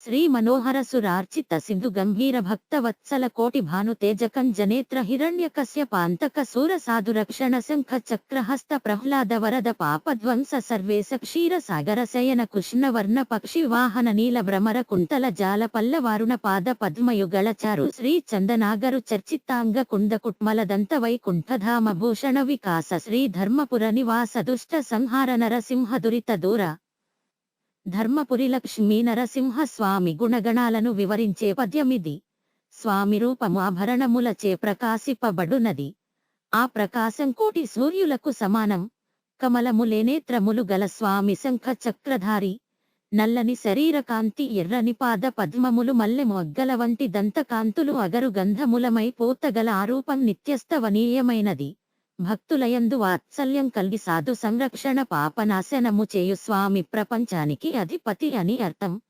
శ్రీ మనోహర సురార్చిత సింధు గంభీర భక్త వత్సల కోటి భాను తేజకం జనేత్ర హిరణ్యకశ్యపాంతక సూర సాధు రక్షణ శంఖ చక్రహస్త ప్రహ్లాద వరద పాపధ్వంస సర్వేశ క్షీర సాగర శయన కృష్ణవర్ణ పక్షి వాహన నీల భ్రమర కుంతల జాల పల్లవారుణ పాద పద్మయుగళ చారు శ్రీ చందనాగరు చర్చితాంగ కుంద కుట్మల దంత వైకుంఠధామ భూషణ వికాస శ్రీ ధర్మపుర నివాస దుష్ట సంహార నరసింహ దురిత దూర ధర్మపురి లక్ష్మీ నరసింహ స్వామి గుణగణాలను వివరించే పద్యమిది. స్వామి రూపము ఆభరణములచే ప్రకాశిపబడునది. ఆ ప్రకాశం కోటి సూర్యులకు సమానం. కమలములే నేత్రములు గల స్వామి శంఖ చక్రధారి. నల్లని శరీర కాంతి, ఎర్రని పాద పద్మములు, మల్లె మొగ్గల వంటి దంతకాంతులు, అగరు గంధములమై పోతగల ఆ రూపం నిత్యస్తవనీయమైనది. భక్తులయందు వాత్సల్యం కలిగి సాధు సంరక్షణ పాపనాశనము చేయు స్వామి ప్రపంచానికి అధిపతి అని అర్థం.